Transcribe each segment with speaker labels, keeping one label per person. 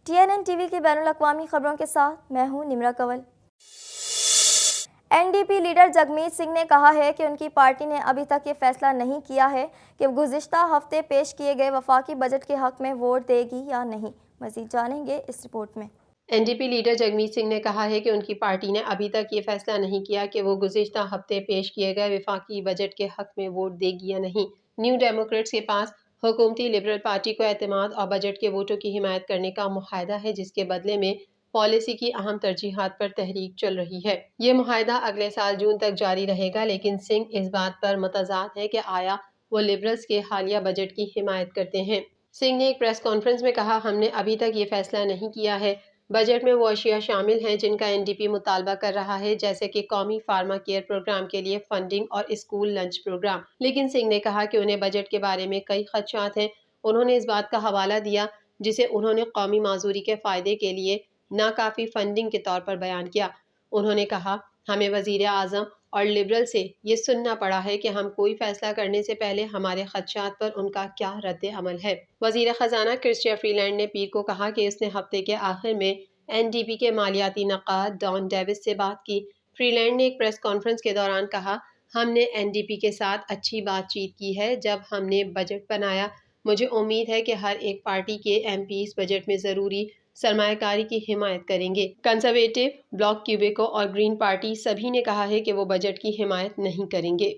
Speaker 1: TNN T V کی بین الاقوامی خبروں کے ساتھ میں ہوں نمرہ کنول۔ NDP لیڈر جگمیت سنگھ نے کہا ہے کہ ان کی پارٹی نے ابھی تک یہ فیصلہ نہیں کیا ہے کہ گزشتہ ہفتے پیش کیے گئے وفاقی بجٹ کے حق میں ووٹ دے گی یا نہیں۔ مزید جانیں گے اس رپورٹ میں۔
Speaker 2: NDP لیڈر جگمیت سنگھ نے کہا ہے کہ ان کی پارٹی نے ابھی تک یہ فیصلہ نہیں کیا کہ وہ گزشتہ ہفتے پیش کیے گئے وفاقی بجٹ کے حق میں ووٹ دے گی یا نہیں۔ نیو ڈیموکریٹس کے پاس حکومتی لبرل پارٹی کو اعتماد اور بجٹ کے ووٹوں کی حمایت کرنے کا معاہدہ ہے، جس کے بدلے میں پالیسی کی اہم ترجیحات پر تحریک چل رہی ہے۔ یہ معاہدہ اگلے سال جون تک جاری رہے گا، لیکن سنگھ اس بات پر متضاد ہے کہ آیا وہ لبرلز کے حالیہ بجٹ کی حمایت کرتے ہیں۔ سنگھ نے ایک پریس کانفرنس میں کہا، ہم نے ابھی تک یہ فیصلہ نہیں کیا ہے۔ بجٹ میں وہ اشیاء شامل ہیں جن کا NDP مطالبہ کر رہا ہے، جیسے کہ قومی فارما کیئر پروگرام کے لیے فنڈنگ اور اسکول لنچ پروگرام۔ لیکن سنگھ نے کہا کہ انہیں بجٹ کے بارے میں کئی خدشات ہیں۔ انہوں نے اس بات کا حوالہ دیا جسے انہوں نے قومی معذوری کے فائدے کے لیے ناکافی فنڈنگ کے طور پر بیان کیا۔ انہوں نے کہا، ہمیں وزیر اعظم اور لبرل سے یہ سننا پڑا ہے کہ ہم کوئی فیصلہ کرنے سے پہلے ہمارے خدشات پر ان کا کیا رد عمل ہے۔ وزیر خزانہ کرسٹیا فری لینڈ نے پیر کو کہا کہ اس نے ہفتے کے آخر میں NDP کے مالیاتی نقاد ڈان ڈیوس سے بات کی۔ فری لینڈ نے ایک پریس کانفرنس کے دوران کہا، ہم نے NDP کے ساتھ اچھی بات چیت کی ہے جب ہم نے بجٹ بنایا۔ مجھے امید ہے کہ ہر ایک پارٹی کے MP اس بجٹ میں ضروری سرمایہ کاری کی حمایت کریں گے۔ کنزرویٹو بلاک، کیوبیکو اور گرین پارٹی سبھی نے کہا ہے کہ وہ بجٹ کی حمایت نہیں کریں گے۔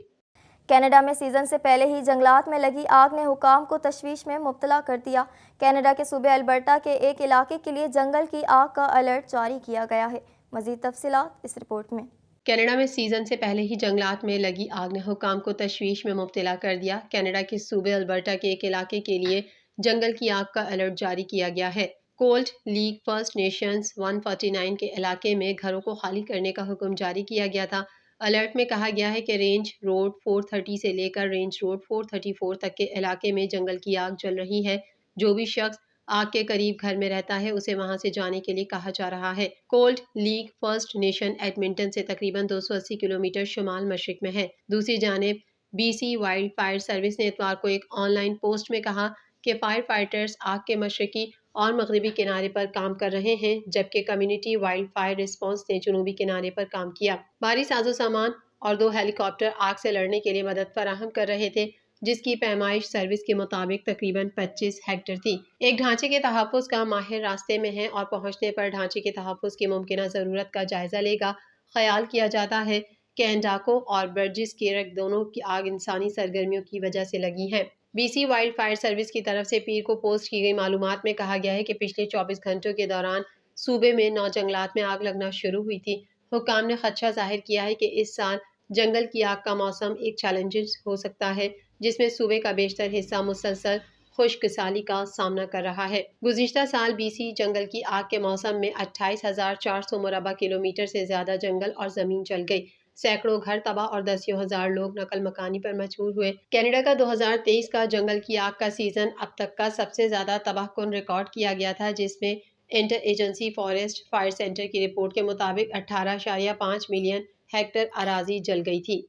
Speaker 1: کینیڈا میں سیزن سے پہلے ہی جنگلات میں لگی آگ نے حکام کو تشویش میں مبتلا کر دیا۔ کینیڈا کے صوبے البرٹا کے ایک علاقے کے لیے جنگل کی آگ کا الرٹ جاری کیا گیا ہے۔ مزید تفصیلات اس رپورٹ میں۔
Speaker 2: کینیڈا میں سیزن سے پہلے ہی جنگلات میں لگی آگ نے حکام کو تشویش میں مبتلا کر دیا۔ کینیڈا کے صوبے البرٹا کے ایک علاقے کے لیے جنگل کی آگ کا الرٹ جاری کیا گیا ہے۔ کولڈ لیک فرسٹ نیشنز 149 کے علاقے میں گھروں کو خالی کرنے کا حکم جاری کیا گیا تھا۔ الرٹ میں کہا گیا ہے کہ رینج روڈ 430 سے لے کر رینج روڈ 434 تک کے علاقے میں جنگل کی آگ جل رہی ہے۔ جو بھی شخص آگ کے قریب گھر میں رہتا ہے اسے وہاں سے جانے کے لیے کہا جا رہا ہے۔ Cold Lake First Nation Edmonton سے تقریباً 280 کلومیٹر شمال مشرق میں ہے۔ دوسری جانب BC وائلڈ فائر سروس نے اتوار کو ایک آن لائن پوسٹ میں کہا کہ فائر فائٹرز آگ کے مشرقی اور مغربی کنارے پر کام کر رہے ہیں، جبکہ کمیونٹی وائلڈ فائر ریسپانس نے جنوبی کنارے پر کام کیا۔ بھاری ساز و سامان اور 2 ہیلی کاپٹر آگ سے لڑنے کے لیے مدد فراہم کر رہے تھے، جس کی پیمائش سروس کے مطابق تقریباً 25 ہیکٹر تھی۔ ایک ڈھانچے کے تحفظ کا ماہر راستے میں ہے اور پہنچنے پر ڈھانچے کے تحفظ کی ممکنہ ضرورت کا جائزہ لے گا۔ خیال کیا جاتا ہے کہ اینڈاکو اور برجس کیرک دونوں کی آگ انسانی سرگرمیوں کی وجہ سے لگی ہے۔ BC وائلڈ فائر سروس کی طرف سے پیر کو پوسٹ کی گئی معلومات میں کہا گیا ہے کہ پچھلے 24 گھنٹوں کے دوران صوبے میں 9 جنگلات میں آگ لگنا شروع ہوئی تھی۔ حکام نے خدشہ ظاہر کیا ہے کہ اس سال جنگل کی آگ کا موسم ایک چیلنجنگ ہو سکتا ہے، جس میں صوبے کا بیشتر حصہ مسلسل خشک سالی کا سامنا کر رہا ہے۔ گزشتہ سال BC جنگل کی آگ کے موسم میں 28,400 مربع کلومیٹر سے زیادہ جنگل اور زمین جل گئی۔ سینکڑوں گھر تباہ اور دسیوں ہزار لوگ نقل مکانی پر مجبور ہوئے۔ کینیڈا کا 2023 کا جنگل کی آگ کا سیزن اب تک کا سب سے زیادہ تباہ کن ریکارڈ کیا گیا تھا، جس میں inter agency forest fire centre کی رپورٹ کے مطابق 18.5 ملین ہیکٹر اراضی جل گئی تھی۔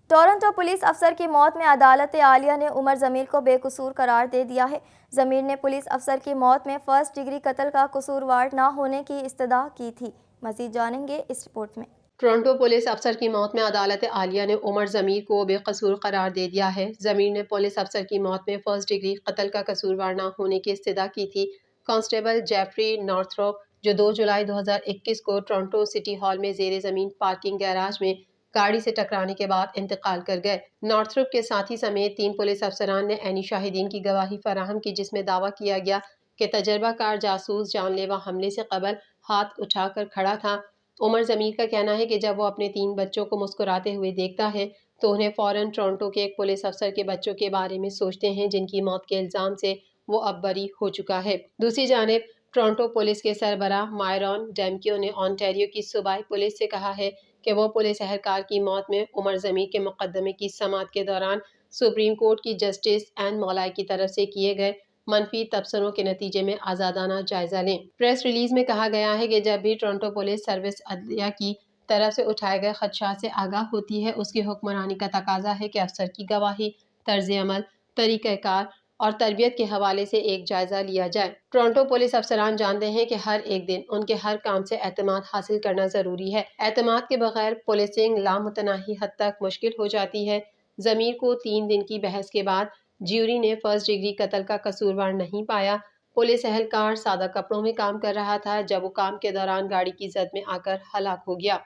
Speaker 1: ٹورنٹو پولیس افسر کی موت میں عدالت عالیہ نے عمر ضمیر کو بے قصور قرار دے دیا ہے۔ ضمیر نے پولیس افسر کی موت میں فرسٹ ڈگری قتل کا قصوروار نہ ہونے کی استدعا کی تھی۔ مزید جانیں گے اس رپورٹ میں۔
Speaker 2: ٹورنٹو پولیس افسر کی موت میں عدالت عالیہ نے عمر ضمیر کو بے قصور قرار دے دیا ہے۔ ضمیر نے پولیس افسر کی موت میں فرسٹ ڈگری قتل کا قصوروار نہ ہونے کی استدعا کی تھی۔ کانسٹیبل جیفری نارتھروپ، جو 2 جولائی 2021 کو ٹورنٹو سٹی ہال میں زیر زمین پارکنگ گیراج میں گاڑی سے ٹکرانے کے بعد انتقال کر گئے۔ نارتھروپ کے ساتھی سمیت 3 پولیس افسران نے عینی شاہدین کی گواہی فراہم کی، جس میں دعویٰ کیا گیا کہ تجربہ کار جاسوس جان لیوا حملے سے قبل ہاتھ اٹھا کر کھڑا تھا۔ عمر ضمیر کا کہنا ہے کہ جب وہ اپنے 3 بچوں کو مسکراتے ہوئے دیکھتا ہے تو انہیں فوراً ٹورنٹو کے ایک پولیس افسر کے بچوں کے بارے میں سوچتے ہیں، جن کی موت کے الزام سے وہ اب بری ہو چکا ہے۔ دوسری جانب ٹورنٹو پولیس کے سربراہ مائرون ڈیمکیو نے آنٹیریو کی صوبائی پولیس سے کہا ہے کہ وہ پولیس اہلکار کی موت میں عمر ضمیر کے مقدمے کی سماعت کے دوران سپریم کورٹ کی جسٹس این مولائی کی طرف سے کیے گئے منفی تبصروں کے نتیجے میں آزادانہ جائزہ لیں۔ پریس ریلیز میں کہا گیا ہے کہ جب بھی ٹورنٹو پولیس سروس عدلیہ کی طرف سے اٹھائے گئے خدشات سے آگاہ ہوتی ہے، اس کی حکمرانی کا تقاضا ہے کہ افسر کی گواہی، طرز عمل، طریقہ کار اور تربیت کے حوالے سے ایک جائزہ لیا جائے۔ ٹورنٹو پولیس افسران جانتے ہیں کہ ہر ایک دن ان کے ہر کام سے اعتماد حاصل کرنا ضروری ہے۔ اعتماد کے بغیر پولیسنگ لامتناہی حد تک مشکل ہو جاتی ہے۔ ضمیر کو 3 دن کی بحث کے بعد جیوری نے فرسٹ ڈگری قتل کا قصوروار نہیں پایا۔ پولیس اہلکار سادہ کپڑوں میں کام کر رہا تھا جب وہ کام کے دوران گاڑی کی زد میں آ کر ہلاک ہو گیا۔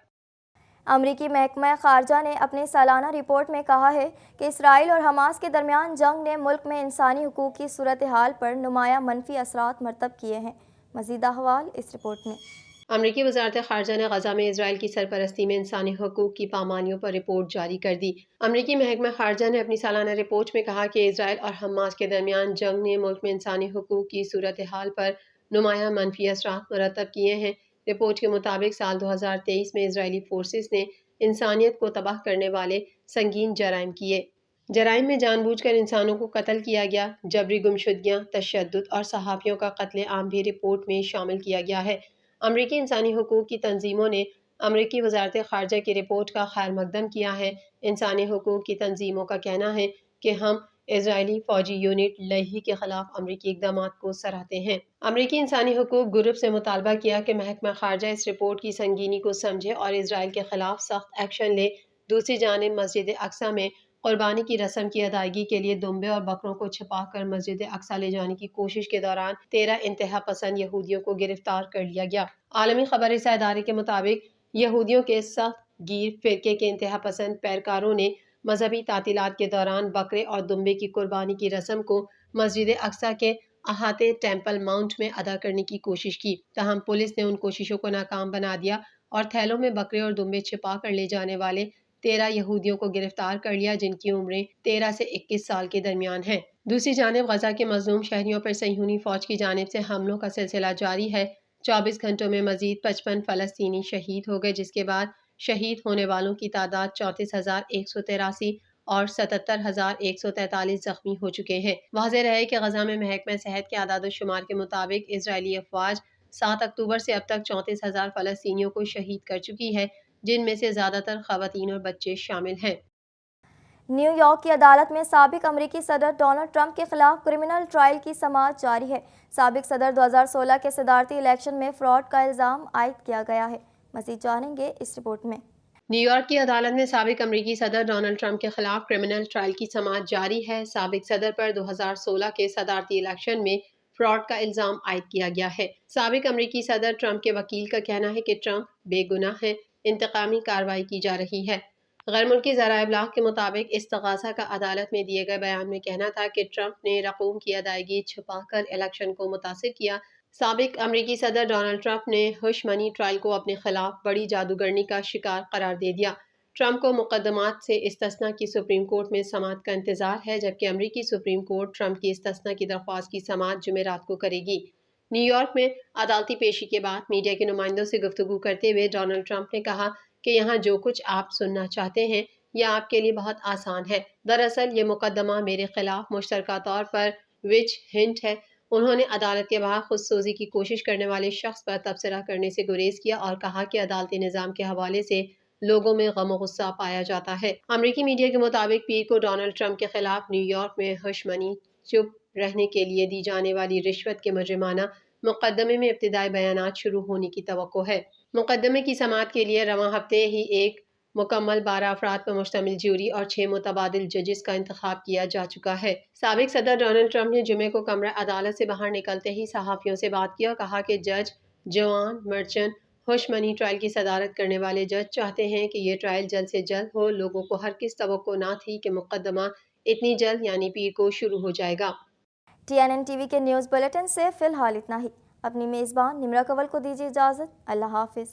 Speaker 1: امریکی محکمہ خارجہ نے اپنی سالانہ رپورٹ میں کہا ہے کہ اسرائیل اور حماس کے درمیان جنگ نے ملک میں انسانی حقوق کی صورتحال پر نمایاں منفی اثرات مرتب کیے ہیں۔ مزید احوال اس رپورٹ میں۔
Speaker 2: امریکی وزارت خارجہ نے غزہ میں اسرائیل کی سرپرستی میں انسانی حقوق کی پامالیوں پر رپورٹ جاری کر دی۔ امریکی محکمہ خارجہ نے اپنی سالانہ رپورٹ میں کہا کہ اسرائیل اور حماس کے درمیان جنگ نے ملک میں انسانی حقوق کی صورتحال پر نمایاں منفی اثرات مرتب کیے ہیں۔ رپورٹ کے مطابق سال 2023 میں اسرائیلی فورسز نے انسانیت کو تباہ کرنے والے سنگین جرائم کیے۔ جرائم میں جان بوجھ کر انسانوں کو قتل کیا گیا، جبری گمشدگیاں، تشدد اور صحافیوں کا قتل عام بھی رپورٹ میں شامل کیا گیا ہے۔ امریکی انسانی حقوق کی تنظیموں نے امریکی وزارت خارجہ کی رپورٹ کا خیر مقدم کیا ہے۔ انسانی حقوق کی تنظیموں کا کہنا ہے کہ ہم اسرائیلی فوجی یونٹ لیہی کے خلاف امریکی اقدامات کو سراہتے ہیں۔ امریکی انسانی حقوق گروپ سے مطالبہ کیا کہ محکمہ خارجہ اس رپورٹ کی سنگینی کو سمجھے اور اسرائیل کے خلاف سخت ایکشن لے۔ دوسری جانب مسجد اقصی میں قربانی کی رسم کی ادائیگی کے لیے دمبے اور بکروں کو چھپا کر مسجد اقصی لے جانے کی کوشش کے دوران 13 انتہا پسند یہودیوں کو گرفتار کر لیا گیا۔ عالمی خبر رساں ادارے کے مطابق یہودیوں کے سخت گیر فرقے کے انتہا پسند پیروکاروں نے مذہبی تعطیلات کے دوران بکرے اور دمبے کی قربانی کی رسم کو مسجد اقصی کے احاطے ٹیمپل ماؤنٹ میں ادا کرنے کی کوشش کی، تاہم پولیس نے ان کوششوں کو ناکام بنا دیا اور تھیلوں میں بکرے اور دمبے چھپا کر لے جانے والے 13 یہودیوں کو گرفتار کر لیا، جن کی عمریں 13 سے 21 سال کے درمیان ہیں۔ دوسری جانب غزہ کے مظلوم شہریوں پر صہیونی فوج کی جانب سے حملوں کا سلسلہ جاری ہے۔ 24 گھنٹوں میں مزید 55 فلسطینی شہید ہو گئے، جس کے بعد شہید ہونے والوں کی تعداد 34,183 اور 77,143 زخمی ہو چکے ہیں۔ واضح رہے کہ غزہ میں محکمہ صحت کے اعداد و شمار کے مطابق اسرائیلی افواج 7 اکتوبر سے اب تک 34,000 فلسطینیوں کو شہید کر چکی ہے، جن میں سے زیادہ تر خواتین اور بچے شامل ہیں۔
Speaker 1: نیو یارک کی عدالت میں سابق امریکی صدر ڈونلڈ ٹرمپ کے خلاف کرمنل ٹرائل کی سماعت جاری ہے۔ سابق صدر 2016 کے صدارتی الیکشن میں فراڈ کا الزام عائد کیا گیا ہے۔ مزید جانیں گے اس رپورٹ میں۔
Speaker 2: نیو یارک کی عدالت میں سابق امریکی صدر ڈونلڈ ٹرمپ کے خلاف کرمنل ٹرائل کی سماعت جاری ہے۔ سابق صدر پر 2016 کے صدارتی الیکشن میں فراڈ کا الزام عائد کیا گیا ہے۔ سابق امریکی صدر ٹرمپ کے وکیل کا کہنا ہے کہ ٹرمپ بے گناہ ہیں، انتقامی کارروائی کی جا رہی ہے۔ غیر ملکی ذرائع ابلاغ کے مطابق استغاثہ کا عدالت میں دیے گئے بیان میں کہنا تھا کہ ٹرمپ نے رقوم کی ادائیگی چھپا کر الیکشن کو متاثر کیا۔ سابق امریکی صدر ڈونلڈ ٹرمپ نے ہش منی ٹرائل کو اپنے خلاف بڑی جادوگرنی کا شکار قرار دے دیا۔ ٹرمپ کو مقدمات سے استثناء کی سپریم کورٹ میں سماعت کا انتظار ہے، جبکہ امریکی سپریم کورٹ ٹرمپ کی استثناء کی درخواست کی سماعت جمعرات کو کرے گی۔ نیو یارک میں عدالتی پیشی کے بعد میڈیا کے نمائندوں سے گفتگو کرتے ہوئے ڈونلڈ ٹرمپ نے کہا کہ یہاں جو کچھ آپ سننا چاہتے ہیں یہ آپ کے لیے بہت آسان ہے۔ دراصل یہ مقدمہ میرے خلاف مشترکہ طور پر وچ ہنٹ ہے۔ انہوں نے عدالت کے باہر خود سوزی کی کوشش کرنے والے شخص پر تبصرہ کرنے سے گریز کیا اور کہا کہ عدالتی نظام کے حوالے سے لوگوں میں غم و غصہ پایا جاتا ہے۔ امریکی میڈیا کے مطابق پیر کو ڈونلڈ ٹرمپ کے خلاف نیو یارک میں ہش منی چپ رہنے کے لیے دی جانے والی رشوت کے مجرمانہ مقدمے میں ابتدائی بیانات شروع ہونے کی توقع ہے۔ مقدمے کی سماعت کے لیے رواں ہفتے ہی ایک مکمل 12 افراد پر مشتمل جیوری اور 6 متبادل ججز کا انتخاب کیا جا چکا ہے۔ سابق صدر ڈونلڈ ٹرمپ نے جمعے کو کمرہ عدالت سے باہر نکلتے ہی صحافیوں سے بات کی اور کہا کہ جج جوان مرچن ہش منی ٹرائل کی صدارت کرنے والے جج چاہتے ہیں کہ یہ ٹرائل جلد سے جلد ہو۔ لوگوں کو ہرگز توقع نہ تھی کہ مقدمہ اتنی جلد یعنی پیر کو شروع ہو جائے گا۔
Speaker 1: TNN ٹی وی کے نیوز بلیٹن سے فی الحال اتنا ہی۔ اپنی میزبان نمرہ کنول کو دیجیے اجازت۔ اللہ حافظ۔